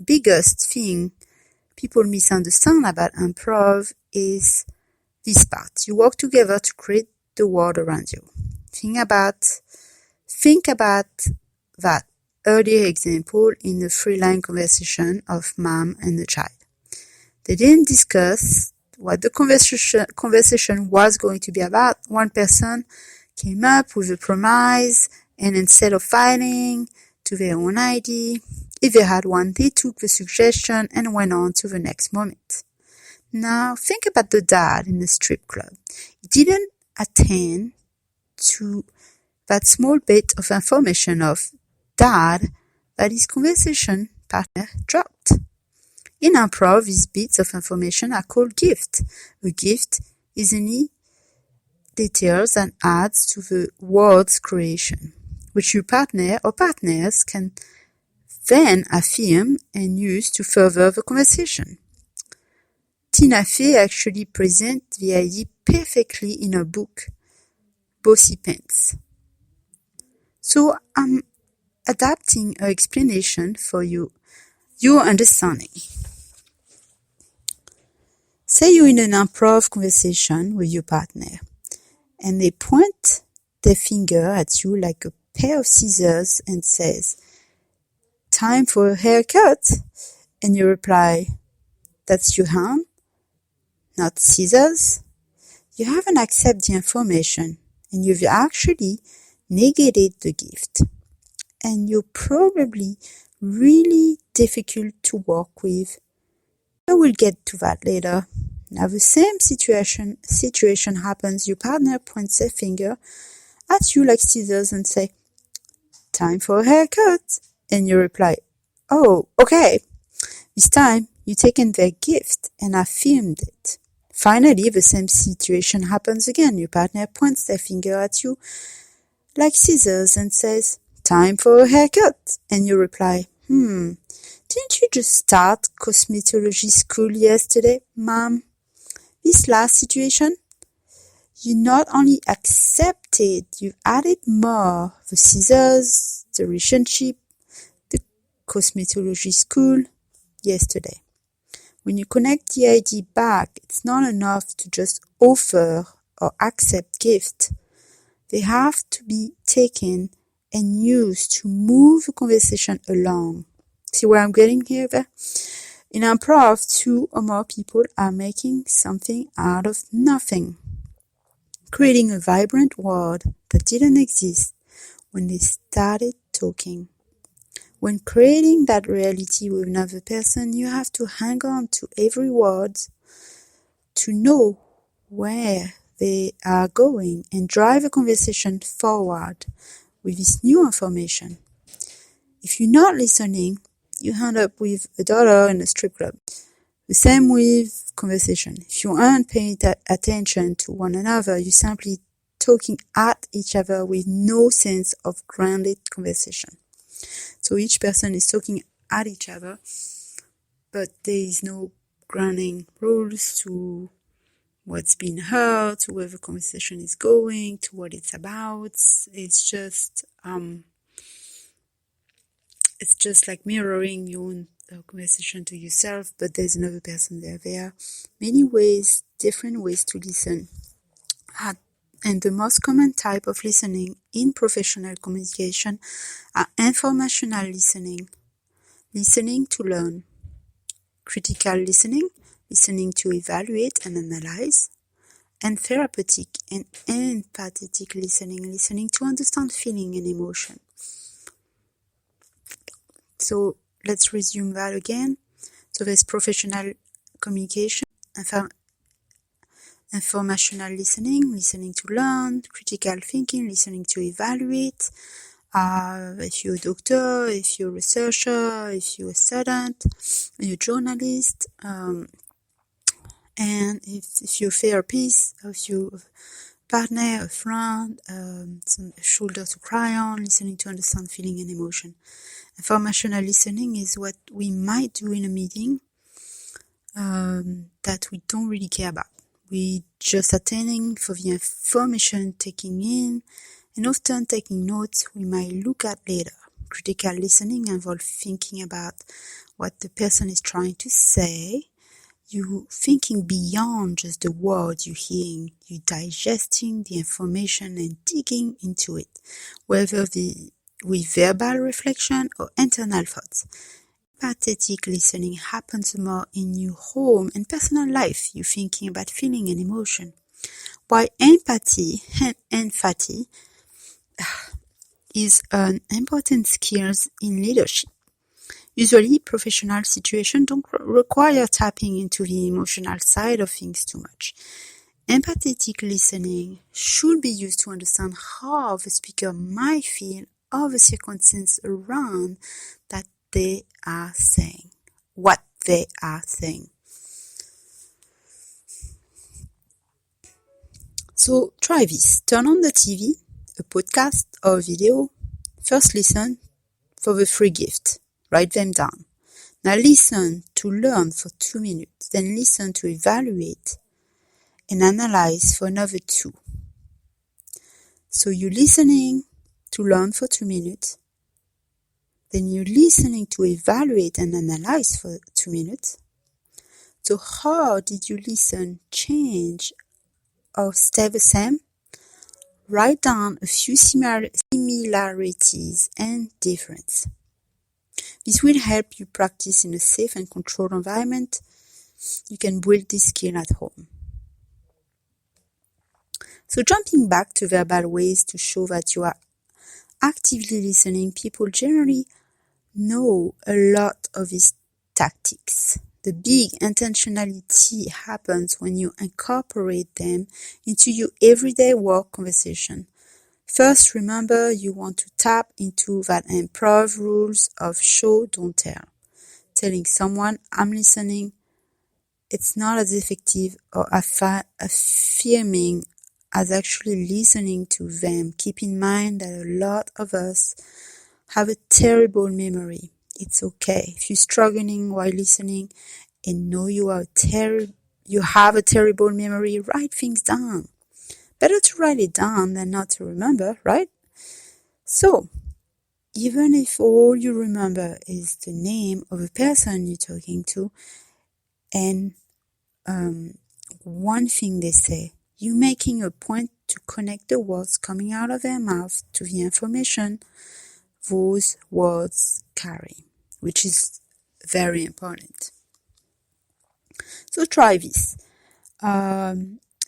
biggest thing people misunderstand about improv is this part. You work together to create the world around you. Think about that earlier example in the 3-line conversation of mom and the child. They didn't discuss what the conversation was going to be about. One person came up with a premise, and instead of fighting to their own idea, if they had one, they took the suggestion and went on to the next moment. Now, think about the dad in the strip club. He didn't attend to that small bit of information of dad that his conversation partner dropped. In improv, these bits of information are called gift. A gift is any details that adds to the word's creation, which your partner or partners can then affirm and use to further the conversation. Tina Fey actually presents the idea perfectly in her book, Bossy Pants. So I'm adapting her explanation for your understanding. Say you're in an improv conversation with your partner, and they point their finger at you like a pair of scissors and says, "Time for a haircut," and you reply, "That's your hand, not scissors." You haven't accepted the information, and you've actually negated the gift. And you're probably really difficult to work with. I will get to that later. Now the same situation happens. Your partner points their finger at you like scissors and say, "Time for a haircut." And you reply, "Oh, okay." This time, you've taken their gift and affirmed it. Finally, the same situation happens again. Your partner points their finger at you like scissors and says, "Time for a haircut." And you reply, "Didn't you just start cosmetology school yesterday, Mom?" This last situation, you not only accepted, you added more: the scissors, the relationship, the cosmetology school yesterday. When you connect the idea back, it's not enough to just offer or accept gifts. They have to be taken and used to move the conversation along. See where I'm getting here? In improv, 2 or more people are making something out of nothing, creating a vibrant world that didn't exist when they started talking. When creating that reality with another person, you have to hang on to every word to know where they are going and drive a conversation forward with this new information. If you're not listening, you end up with a dollar in a strip club. The same with conversation. If you aren't paying attention to one another, you're simply talking at each other with no sense of grounded conversation. So each person is talking at each other, but there is no grounding rules to what's being heard, to where the conversation is going, to what it's about. It's just like mirroring your own conversation to yourself, but there's another person there. There are many ways, different ways to listen. And the most common type of listening in professional communication are informational listening, listening to learn, critical listening, listening to evaluate and analyze, and therapeutic and empathetic listening, listening to understand feeling and emotion. So let's resume that again. So there's professional communication, informational listening, listening to learn, critical thinking, listening to evaluate. If you're a doctor, if you're a researcher, if you're a student, you're a journalist, and if you're a therapist, if you're a partner, a friend, some shoulder to cry on, listening to understand feeling and emotion. Informational listening is what we might do in a meeting that we don't really care about. We just attending for the information taking in, and often taking notes we might look at later. Critical listening involves thinking about what the person is trying to say. You thinking beyond just the words you're hearing. You digesting the information and digging into it, whether with verbal reflection or internal thoughts. Empathetic listening happens more in your home and personal life. You're thinking about feeling and emotion. While empathy is an important skill in leadership. Usually, professional situations don't require tapping into the emotional side of things too much. Empathetic listening should be used to understand how the speaker might feel or the circumstances around that they are saying, what they are saying. So try this. Turn on the TV, a podcast or a video. First listen for the free gift. Write them down. Now listen to learn for 2 minutes. Then listen to evaluate and analyze for another 2. So you're listening to learn for 2 minutes. Then you're listening to evaluate and analyze for 2 minutes. So how did you listen, change, or stay the same? Write down a few similarities and differences. This will help you practice in a safe and controlled environment. You can build this skill at home. So jumping back to verbal ways to show that you are actively listening, people generally know a lot of these tactics. The big intentionality happens when you incorporate them into your everyday work conversation. First, remember you want to tap into that improv rules of show, don't tell. Telling someone, I'm listening, it's not as effective or affirming as actually listening to them. Keep in mind that a lot of us have a terrible memory. It's okay. If you're struggling while listening and know you have a terrible memory, write things down. Better to write it down than not to remember, right? So, even if all you remember is the name of a person you're talking to and one thing they say, you're making a point to connect the words coming out of their mouth to the information those words carry, which is very important. So try this.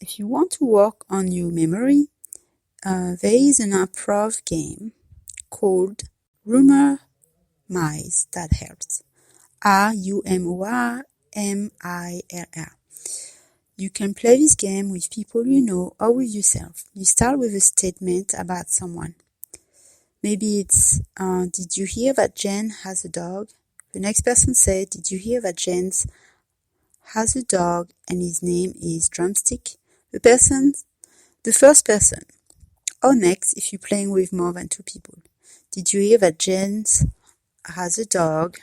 If you want to work on your memory, there is an improv game called Rumor Mize that helps. RUMORMILL. You can play this game with people you know or with yourself. You start with a statement about someone. Maybe it's, did you hear that Jen has a dog? The next person said, did you hear that Jen has a dog and his name is Drumstick? The first person. Or next, if you're playing with more than 2 people. Did you hear that Jen has a dog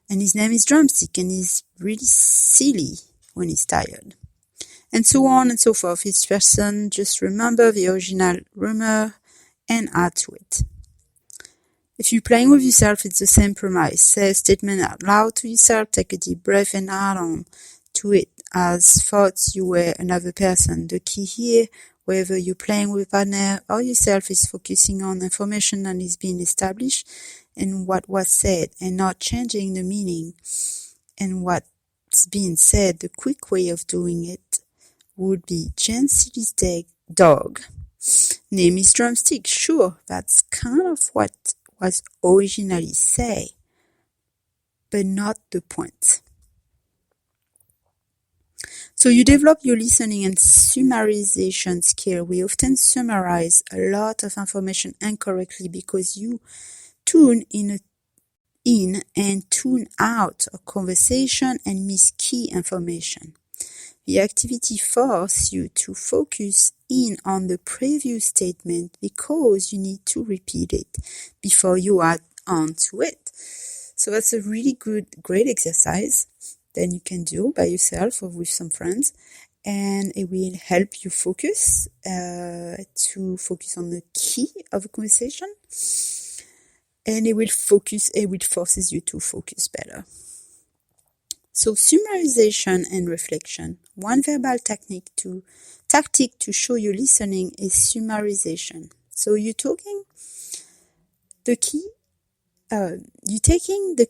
and his name is Drumstick and he's really silly when he's tired? And so on and so forth. Each person just remember the original rumor and add to it. If you're playing with yourself, it's the same premise. Say a statement out loud to yourself, take a deep breath and add on to it as thoughts you were another person. The key here, whether you're playing with a partner or yourself, is focusing on information that is being established and what was said and not changing the meaning and what's being said. The quick way of doing it would be Jen Silly's dog. Name is Drumstick. Sure, that's kind of what was originally said, but not the point. So you develop your listening and summarization skill. We often summarize a lot of information incorrectly because you tune in and tune out a conversation and miss key information. The activity forces you to focus in on the previous statement because you need to repeat it before you add on to it. So that's a really great exercise that you can do by yourself or with some friends, and it will help you focus on the key of a conversation. and it forces you to focus better. So summarization and reflection. One verbal tactic to show you listening is summarization. So you're taking the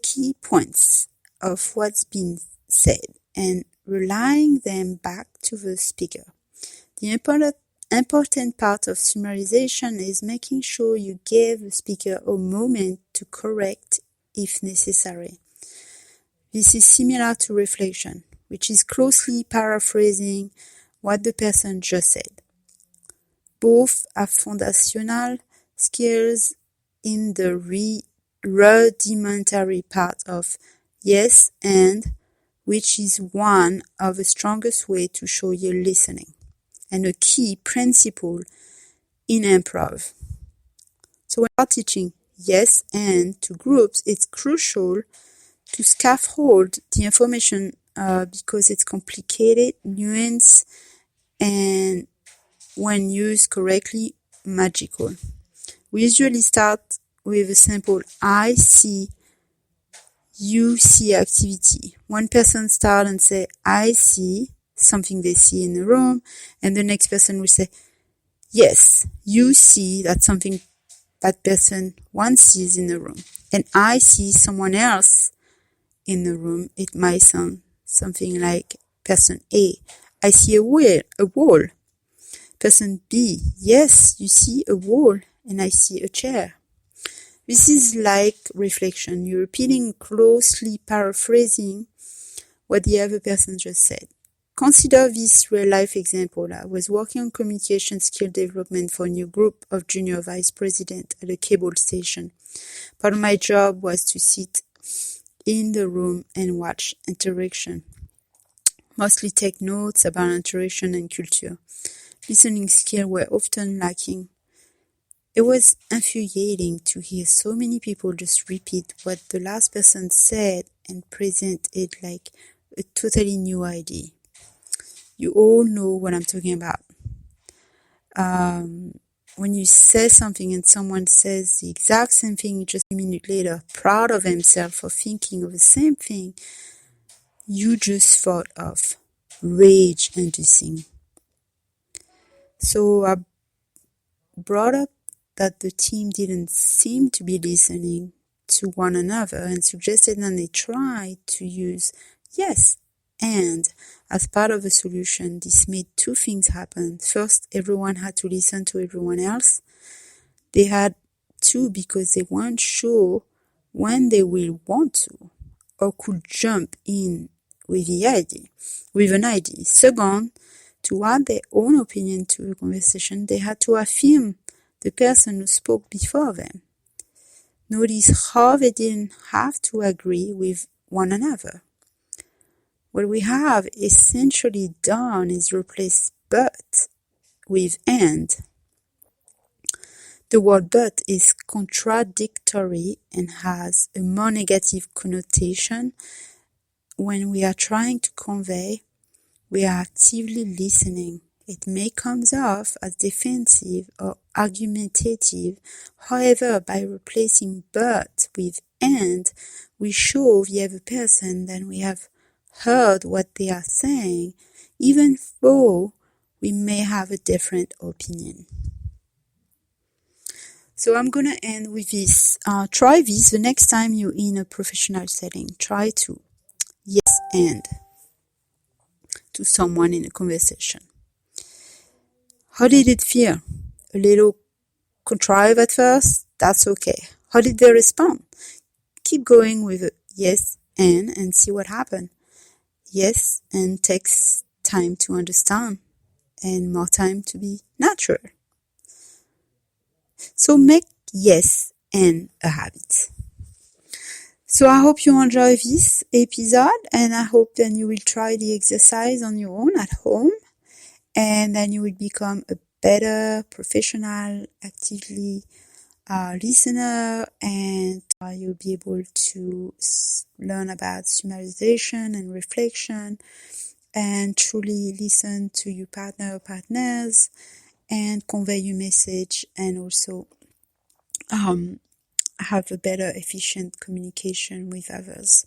key points of what's been said and relaying them back to the speaker. The important part of summarization is making sure you give the speaker a moment to correct if necessary. This is similar to reflection, which is closely paraphrasing what the person just said. Both have foundational skills in the rudimentary part of yes and, which is one of the strongest ways to show you're listening, and a key principle in improv. So when we are teaching yes and to groups, it's crucial to scaffold the information because it's complicated, nuanced, and when used correctly, magical. We usually start with a simple I see, you see activity. One person starts and say, I see something they see in the room, and the next person will say, yes, you see that something that person one sees in the room. And I see someone else in the room. It might sound something like person A, I see a wall. Person B, yes, you see a wall and I see a chair. This is like reflection. You're repeating, closely paraphrasing what the other person just said. Consider this real-life example. I was working on communication skill development for a new group of junior vice presidents at a cable station. Part of my job was to sit in the room and watch interaction. Mostly take notes about interaction and culture. Listening skills were often lacking. It was infuriating to hear so many people just repeat what the last person said and present it like a totally new idea. You all know what I'm talking about. When you say something and someone says the exact same thing just a minute later, proud of himself for thinking of the same thing you just thought of, rage-inducing. So I brought up that the team didn't seem to be listening to one another and suggested that they try to use yes and as part of the solution. This made two things happen. First, everyone had to listen to everyone else. They had to because they weren't sure when they will want to or could jump in with an idea. Second, to add their own opinion to the conversation, they had to affirm the person who spoke before them. Notice how they didn't have to agree with one another. What we have essentially done is replace but with and. The word but is contradictory and has a more negative connotation. When we are trying to convey, we are actively listening. It may come off as defensive or argumentative. However, by replacing but with and, we show the other person that we have heard what they are saying, even though we may have a different opinion. So I'm going to end with this. Try this the next time you're in a professional setting. Try to yes and to someone in a conversation. How did it feel? A little contrived at first? That's okay. How did they respond? Keep going with a yes and see what happens. Yes and takes time to understand and more time to be natural. So make yes and a habit. So I hope you enjoy this episode and I hope then you will try the exercise on your own at home and then you will become a better professional, actively listener, and you'll be able to learn about summarization and reflection and truly listen to your partner or partners and convey your message and also have a better efficient communication with others.